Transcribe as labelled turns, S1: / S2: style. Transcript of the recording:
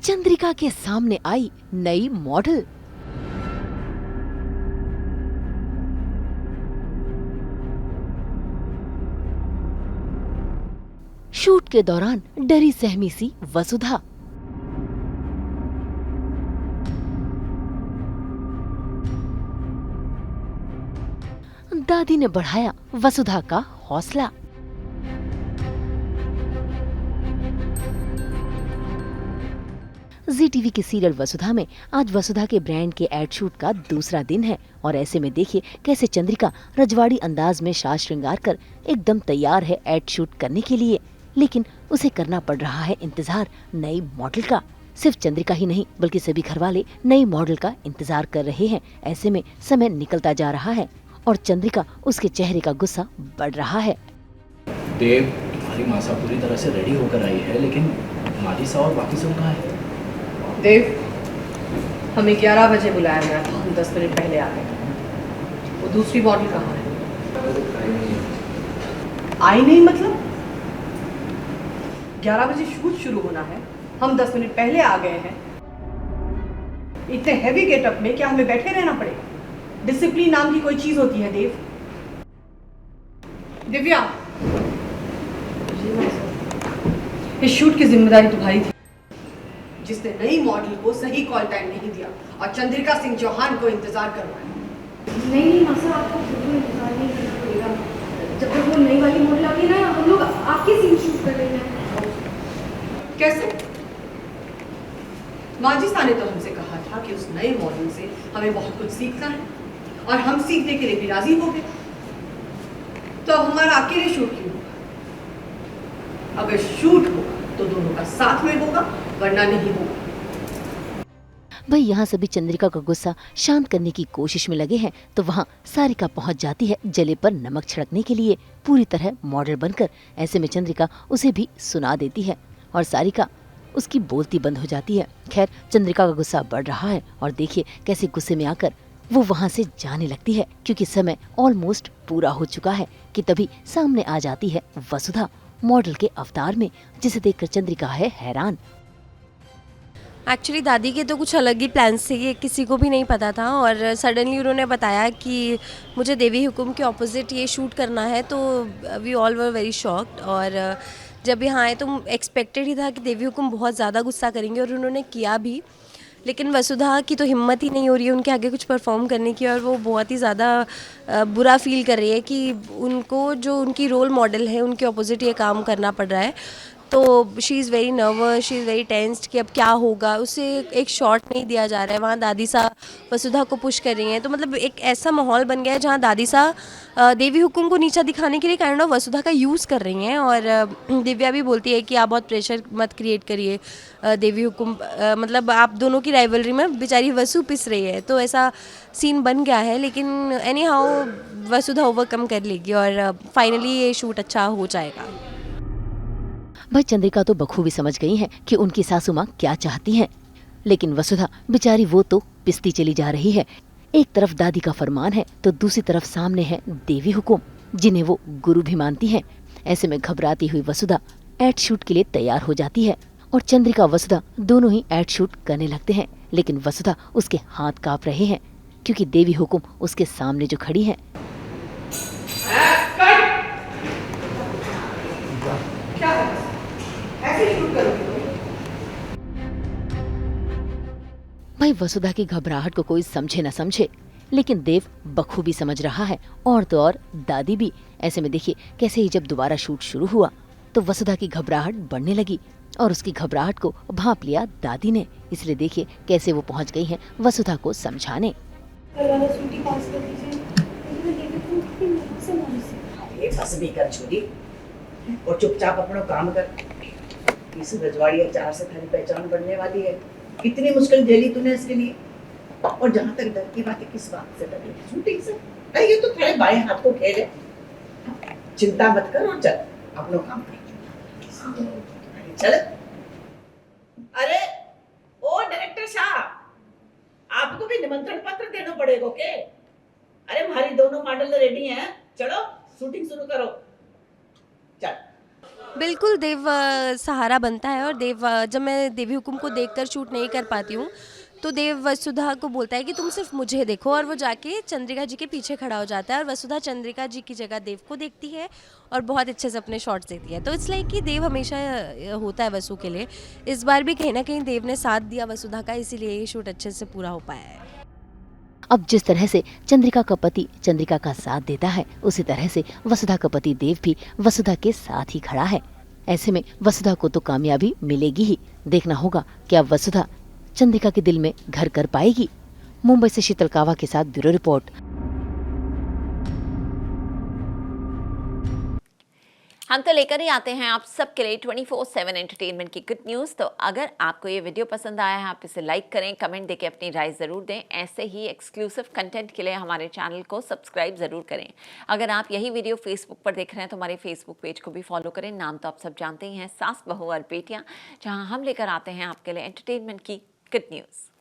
S1: चंद्रिका के सामने आई नई मॉडल। शूट के दौरान डरी सहमी सी वसुधा। दादी ने बढ़ाया वसुधा का हौसला। जी टीवी के सीरियल वसुधा में आज वसुधा के ब्रांड के एड शूट का दूसरा दिन है और ऐसे में देखिए कैसे चंद्रिका रजवाड़ी अंदाज में साज श्रृंगार कर एकदम तैयार है एड शूट करने के लिए। लेकिन उसे करना पड़ रहा है इंतजार नई मॉडल का। सिर्फ चंद्रिका ही नहीं बल्कि सभी घरवाले नई मॉडल का इंतजार कर रहे हैं। ऐसे में समय निकलता जा रहा है और चंद्रिका उसके चेहरे का गुस्सा बढ़ रहा है।
S2: देव, तुम्हारी मासा पूरी तरह से रेडी होकर आई है, लेकिन मालिसा और बाकी सब कहाँ है?
S3: देव, हमें 11 बजे बुलाया गया था, हम 10 मिनट पहले आ गए। वो दूसरी मॉडल कहाँ है? आई नहीं मतलब? 11 बजे शूट शुरू होना है, हम 10 मिनट पहले आ गए हैं। इतने हैवी गेटअप में क्या हमें बैठे रहना पड़ेगा? डिसिप्लिन नाम की कोई चीज होती है देव। दिव्या, इस शूट की जिम्मेदारी तुम्हारी थी, जिसने नई मॉडल को सही कॉल टाइम नहीं दिया और चंद्रिका सिंह चौहान को इंतजार करवाया।
S4: नहीं मासा, आपको खुद को इंतजार नहीं करना पड़ेगा। जब तक वो नई वाली मॉडल आ गई ना, हम लोग आपके सीन शूट कर रहे हैं।
S3: कैसे? माजिसा ने तो हमसे कहा था कि उस नए मॉडल से हमें बहुत कुछ सीखना है और हम सीखने के लिए भी राजी हो गए। तो अब हमारा अकेले शूट क्यों होगा? अगर शूट होगा तो दोनों का साथ में होगा, वरना नहीं होगा।
S1: भाई यहाँ सभी चंद्रिका का गुस्सा शांत करने की कोशिश में लगे हैं तो वहाँ सारिका पहुँच जाती है जले पर नमक छिड़कने के लिए पूरी तरह मॉडल बनकर। ऐसे में चंद्रिका उसे भी सुना देती है और सारिका उसकी बोलती बंद हो जाती है। खैर, चंद्रिका का गुस्सा बढ़ रहा है और देखिए कैसे गुस्से में आकर वो वहाँ से जाने लगती है क्योंकि समय ऑलमोस्ट पूरा हो चुका है कि तभी सामने आ जाती है वसुधा मॉडल के अवतार में, जिसे देखकर चंद्रिका है हैरान।
S5: एक्चुअली दादी के तो कुछ अलग ही प्लान्स थे, ये किसी को भी नहीं पता था और सडनली उन्होंने बताया कि मुझे देवी हुकुम के ऑपोजिट ये शूट करना है, तो we all were very shocked. और जब यहाँ आए तो एक्सपेक्टेड ही था कि देवी हुकुम बहुत ज़्यादा गुस्सा करेंगे और उन्होंने किया भी, लेकिन वसुधा की तो हिम्मत ही नहीं हो रही है उनके आगे कुछ परफॉर्म करने की और वो बहुत ही ज़्यादा बुरा फील कर रही है कि उनको जो उनकी रोल मॉडल है उनके ऑपोजिट ये काम करना पड़ रहा है। तो she is very nervous, she is very tensed कि अब क्या होगा। उसे एक शॉट नहीं दिया जा रहा है, वहाँ दादी सा वसुधा को पुश कर रही हैं। तो मतलब एक ऐसा माहौल बन गया है जहाँ दादी सा देवी हुकुम को नीचा दिखाने के लिए काइंड ऑफ वसुधा का यूज़ कर रही हैं और दिव्या भी बोलती है कि आप बहुत प्रेशर मत क्रिएट करिए देवी हुकुम, मतलब आप दोनों की राइवलरी में बेचारी वसु पिस रही है। तो ऐसा सीन बन गया है, लेकिन एनी हाउ वसुधा ओवरकम कर लेगी और फाइनली ये शूट अच्छा हो जाएगा।
S1: भाई चंद्रिका तो बखूबी समझ गई हैं कि उनकी सासू माँ क्या चाहती हैं, लेकिन वसुधा बेचारी वो तो पिसती चली जा रही है। एक तरफ दादी का फरमान है तो दूसरी तरफ सामने है देवी हुकुम, जिन्हें वो गुरु भी मानती हैं। ऐसे में घबराती हुई वसुधा एड शूट के लिए तैयार हो जाती है और चंद्रिका वसुधा दोनों ही एड शूट करने लगते हैं। लेकिन वसुधा उसके हाथ कांप रहे हैं क्योंकि देवी हुकुम उसके सामने जो खड़ी है।
S3: क्या ऐसे शूट करोगे?
S1: भाई वसुधा की घबराहट को कोई समझे न समझे, लेकिन देव बखूबी समझ रहा है और तो और दादी भी। ऐसे में देखिए कैसे ही जब दोबारा शूट शुरू हुआ तो वसुधा की घबराहट बढ़ने लगी और उसकी घबराहट को भांप लिया दादी ने। इसलिए देखिए कैसे वो पहुंच गई हैं वसुधा को समझाने।
S6: बस भी कर छोड़ी और चुपचाप अपना काम कर। इस रजवाड़ी अचार से थारी पहचान बनने वाली है। कितनी मुश्किल झेली तूने इसके लिए। और जहाँ तक डर की बात है, किस बात से डर? शूटिंग से। अरे ये तो तेरे बाएं हाथ को खेल है। चिंता मत कर और चल अपना काम कर। चल। अरे ओ डायरेक्टर साहब, आपको भी निमंत्रण पत्र देना पड़ेगा के? अरे हमारी दोनों मॉडल रेडी हैं, चलो शूटिंग शुरू करो। चल।
S5: बिल्कुल देव सहारा बनता है। और देव जब मैं देवी हुकुम को देखकर शूट नहीं कर पाती हूँ तो देव वसुधा को बोलता है कि तुम सिर्फ मुझे देखो, और वो जाके चंद्रिका जी के पीछे खड़ा हो जाता है और वसुधा चंद्रिका जी की जगह देव को देखती है और बहुत अच्छे से अपने शॉट्स देती है। तो इट्स लाइक कि देव हमेशा होता है वसु के लिए। इस बार भी कहीं ना कहीं देव ने साथ दिया वसुधा का, इसीलिए ये शूट अच्छे से पूरा हो पाया है।
S1: अब जिस तरह से चंद्रिका का पति चंद्रिका का साथ देता है, उसी तरह से वसुधा का पति देव भी वसुधा के साथ ही खड़ा है। ऐसे में वसुधा को तो कामयाबी मिलेगी ही। देखना होगा कि अब वसुधा चंद्रिका के दिल में घर कर पाएगी। मुंबई से शीतल कावा के साथ ब्यूरो रिपोर्ट।
S7: हम तो लेकर ही आते हैं आप सबके लिए 24/7 एंटरटेनमेंट की गुड न्यूज़। तो अगर आपको ये वीडियो पसंद आया है, आप इसे लाइक करें, कमेंट देके अपनी राय ज़रूर दें। ऐसे ही एक्सक्लूसिव कंटेंट के लिए हमारे चैनल को सब्सक्राइब ज़रूर करें। अगर आप यही वीडियो फेसबुक पर देख रहे हैं तो हमारे फेसबुक पेज को भी फॉलो करें। नाम तो आप सब जानते ही हैं, सास बहू और बेटियाँ, जहाँ हम लेकर आते हैं आपके लिए एंटरटेनमेंट की गुड न्यूज़।